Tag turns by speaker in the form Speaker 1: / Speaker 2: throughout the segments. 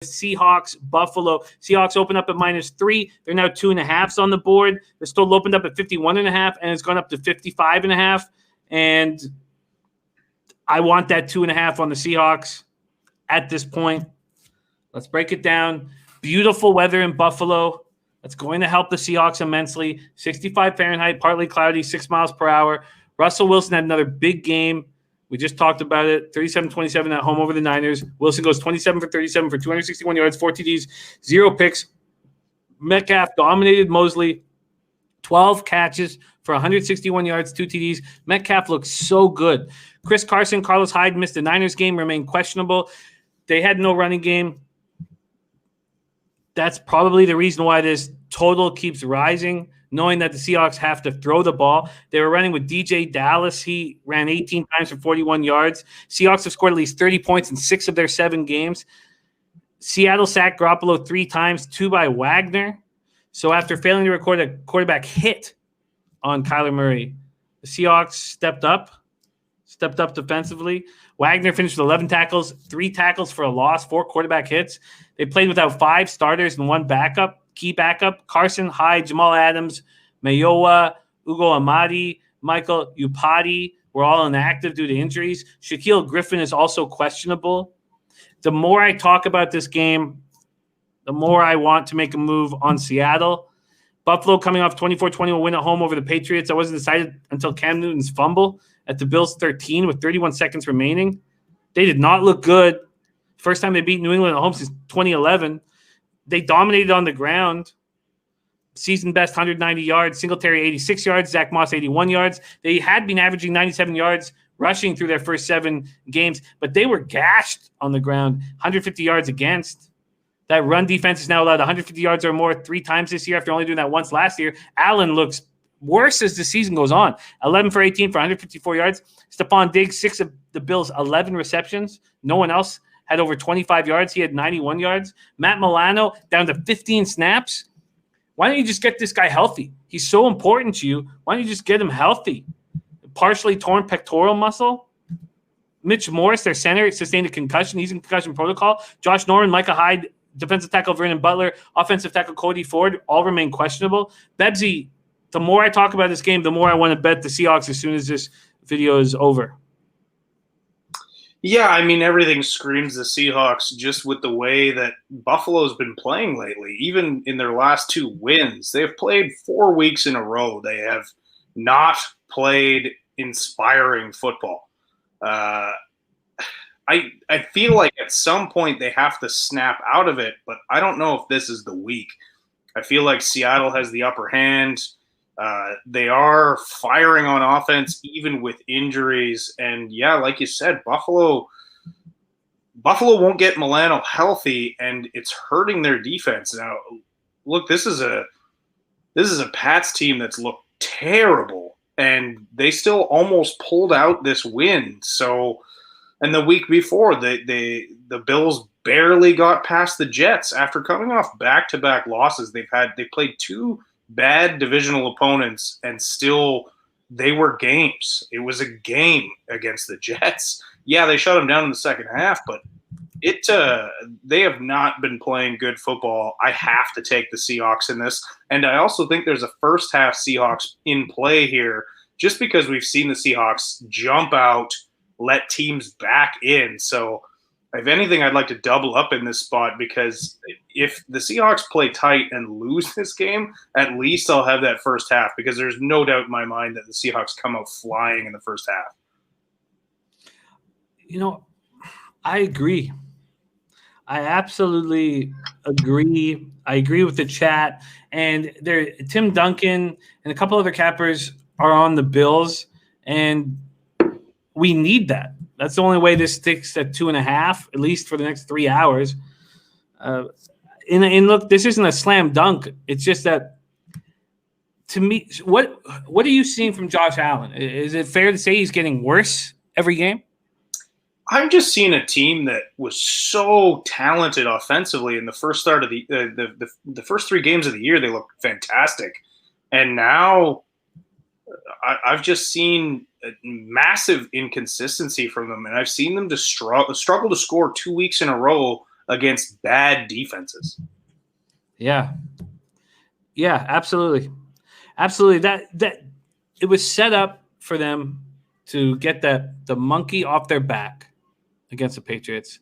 Speaker 1: Seahawks, Buffalo. Seahawks open up at -3. They're now 2.5s on the board. They're still opened up at 51.5, and it's gone up to 55.5. And I want that 2.5 on the Seahawks at this point. Let's break it down. Beautiful weather in Buffalo. That's going to help the Seahawks immensely. 65 Fahrenheit, partly cloudy, 6 miles per hour. Russell Wilson had another big game. We just talked about it. 37-27 at home over the Niners. Wilson goes 27 for 37 for 261 yards, 4 TDs, 0 picks. Metcalf dominated Mosley. 12 catches for 161 yards, 2 TDs. Metcalf looks so good. Chris Carson, Carlos Hyde missed the Niners game, remained questionable. They had no running game. That's probably the reason why this total keeps rising, knowing that the Seahawks have to throw the ball. They were running with DJ Dallas. He ran 18 times for 41 yards. Seahawks have scored at least 30 points in 6 of their 7 games. Seattle sacked Garoppolo 3 times, 2 by Wagner. So after failing to record a quarterback hit on Kyler Murray, the Seahawks stepped up defensively. Wagner finished with 11 tackles, 3 tackles for a loss, 4 quarterback hits. They played without 5 starters and 1 key backup. Carson, Hyde, Jamal Adams, Mayowa, Ugo Amadi, Michael Upati were all inactive due to injuries. Shaquille Griffin is also questionable. The more I talk about this game, the more I want to make a move on Seattle. Buffalo coming off 24-20 will win at home over the Patriots. I wasn't decided until Cam Newton's fumble at the Bills 13 with 31 seconds remaining. They did not look good. First time they beat New England at home since 2011. They dominated on the ground. Season best 190 yards. Singletary 86 yards. Zach Moss 81 yards. They had been averaging 97 yards rushing through their first 7 games, but they were gashed on the ground. 150 yards against. That run defense is now allowed 150 yards or more 3 times this year after only doing that once last year. Allen looks worse as the season goes on. 11 for 18 for 154 yards. Stephon Diggs, 6 of the Bills' 11 receptions. No one else had over 25 yards. He had 91 yards. Matt Milano down to 15 snaps. Why don't you just get this guy healthy? He's so important to you. Why don't you just get him healthy? Partially torn pectoral muscle. Mitch Morris, their center, sustained a concussion. He's in concussion protocol. Josh Norman, Micah Hyde, defensive tackle Vernon Butler, offensive tackle Cody Ford, all remain questionable. Bebsy, the more I talk about this game, the more I want to bet the Seahawks as soon as this video is over.
Speaker 2: Yeah, I mean, everything screams the Seahawks just with the way that Buffalo's been playing lately. Even in their last 2 wins, they've played 4 weeks in a row. They have not played inspiring football. I feel like at some point they have to snap out of it, but I don't know if this is the week. I feel like Seattle has the upper hand. They are firing on offense even with injuries. And, yeah, like you said, Buffalo won't get Milano healthy, and it's hurting their defense. Now, look, this is a Pats team that's looked terrible, and they still almost pulled out this win. So – and the week before, the Bills barely got past the Jets after coming off back-to-back losses. They played 2 bad divisional opponents, and still they were games. It was a game against the Jets. Yeah, they shut them down in the second half, but they have not been playing good football. I have to take the Seahawks in this, and I also think there's a first-half Seahawks in play here, just because we've seen the Seahawks jump out, let teams back in. So if anything, I'd like to double up in this spot, because if the Seahawks play tight and lose this game, at least I'll have that first half, because there's no doubt in my mind that the Seahawks come out flying in the first half.
Speaker 1: You know, I agree. I absolutely agree. I agree with the chat. And Tim Duncan and a couple other cappers are on the Bills, and we need that. That's the only way this sticks at 2.5, at least for the next 3 hours. And look, this isn't a slam dunk. It's just that, to me, what are you seeing from Josh Allen? Is it fair to say he's getting worse every game?
Speaker 2: I'm just seeing a team that was so talented offensively in the first start of the first 3 games of the year. They looked fantastic, and now I've just seen a massive inconsistency from them, and I've seen them struggle to score 2 weeks in a row against bad defenses.
Speaker 1: Yeah, absolutely. That it was set up for them to get the monkey off their back against the Patriots,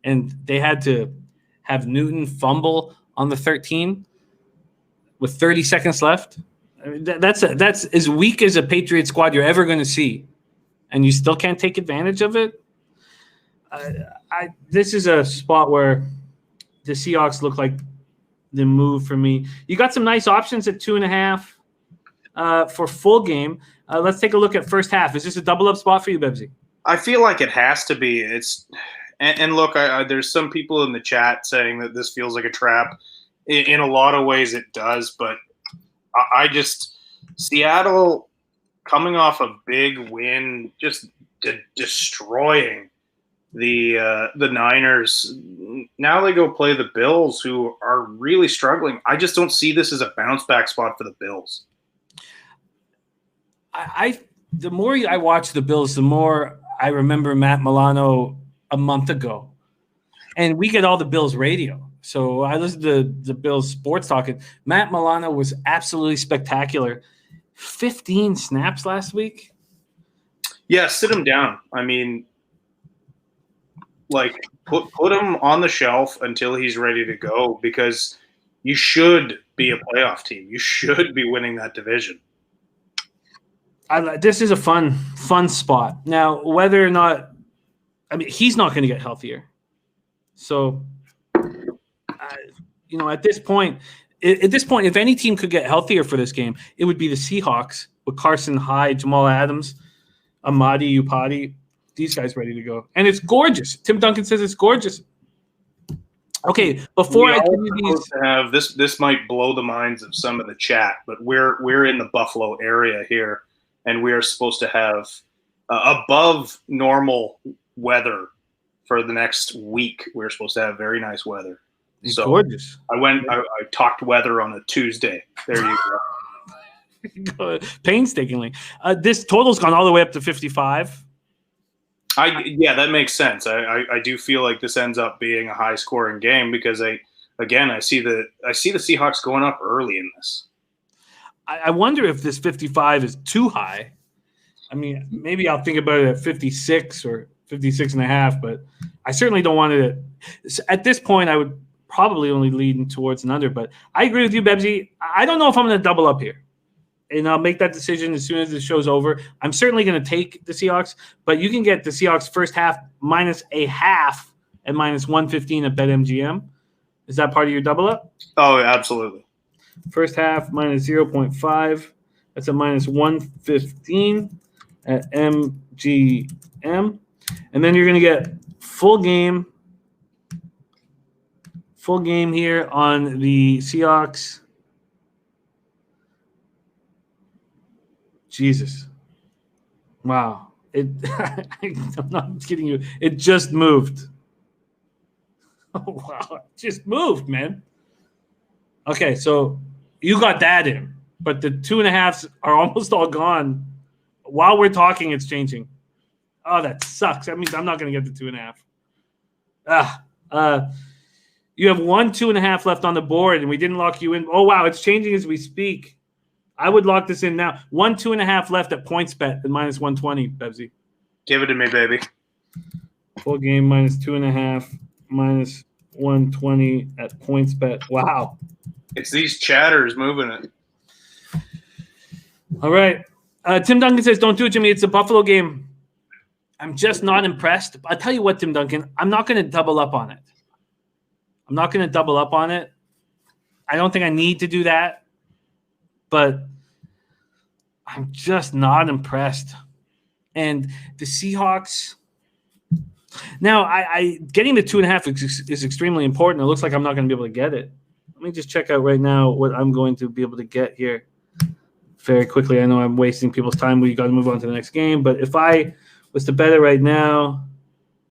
Speaker 1: and they had to have Newton fumble on the 13 with 30 seconds left. I mean, that's as weak as a Patriot squad you're ever going to see, and you still can't take advantage of it. This is a spot where the Seahawks look like the move for me. You got some nice options at 2.5 for full game. Let's take a look at first half. Is this a double up spot for you, Bebsy?
Speaker 2: I feel like it has to be. And look, there's some people in the chat saying that this feels like a trap. In a lot of ways, it does. But I just Seattle coming off a big win, just destroying the Niners. Now they go play the Bills, who are really struggling. I just don't see this as a bounce back spot for the Bills.
Speaker 1: The more I watch the Bills, the more I remember Matt Milano a month ago, and we get all the Bills radio. So I listened to the Bills sports talking. Matt Milano was absolutely spectacular. 15 snaps last week.
Speaker 2: Yeah, sit him down. I mean, like put him on the shelf until he's ready to go, because you should be a playoff team. You should be winning that division.
Speaker 1: This is a fun spot. Now, whether or not, I mean, he's not going to get healthier. So, at this point, if any team could get healthier for this game, it would be the Seahawks with Carson Hyde, Jamal Adams, Amadi Upati, these guys ready to go. And it's gorgeous. Tim Duncan says it's gorgeous. Okay, before I give you these,
Speaker 2: this might blow the minds of some of the chat, but we're in the Buffalo area here, and we are supposed to have above normal weather for the next week. We're supposed to have very nice weather.
Speaker 1: It's gorgeous.
Speaker 2: I talked weather on a Tuesday. There you
Speaker 1: go. Painstakingly. This total's gone all the way up to 55.
Speaker 2: That makes sense. I do feel like this ends up being a high scoring game, because I see the Seahawks going up early in this.
Speaker 1: I wonder if this 55 is too high. I mean, maybe I'll think about it at 56 or 56.5, but I certainly don't want it at this point. I would probably only lean towards an under, but I agree with you, Bebsy. I don't know if I'm going to double up here, and I'll make that decision as soon as the show's over. I'm certainly going to take the Seahawks, but you can get the Seahawks first half minus a half at minus 115 at BetMGM. Is that part of your double up?
Speaker 2: Oh, absolutely.
Speaker 1: First half minus 0.5. That's a minus 115 at MGM. And then you're going to get full game here on the Seahawks. Jesus. Wow. I'm not kidding you. It just moved. Oh, wow. It just moved, man. Okay, so you got that in, but the 2.5s are almost all gone. While we're talking, it's changing. Oh, that sucks. That means I'm not going to get the 2.5. You have 2.5 left on the board, and we didn't lock you in. Oh, wow, it's changing as we speak. I would lock this in now. 2.5 left at PointsBet at minus 120, Bebsy.
Speaker 2: Give it to me, baby.
Speaker 1: Full game minus 2.5, minus 120 at PointsBet. Wow.
Speaker 2: It's these chatters moving it.
Speaker 1: All right. Tim Duncan says, don't do it, Jimmy. It's a Buffalo game. I'm just not impressed. I'll tell you what, Tim Duncan, I'm not going to double up on it. I don't think I need to do that, but I'm just not impressed. And the Seahawks, now I getting the 2.5 is extremely important. It looks like I'm not going to be able to get it. Let me just check out right now what I'm going to be able to get here very quickly. I know I'm wasting people's time. We got to move on to the next game, but if I was to bet it right now,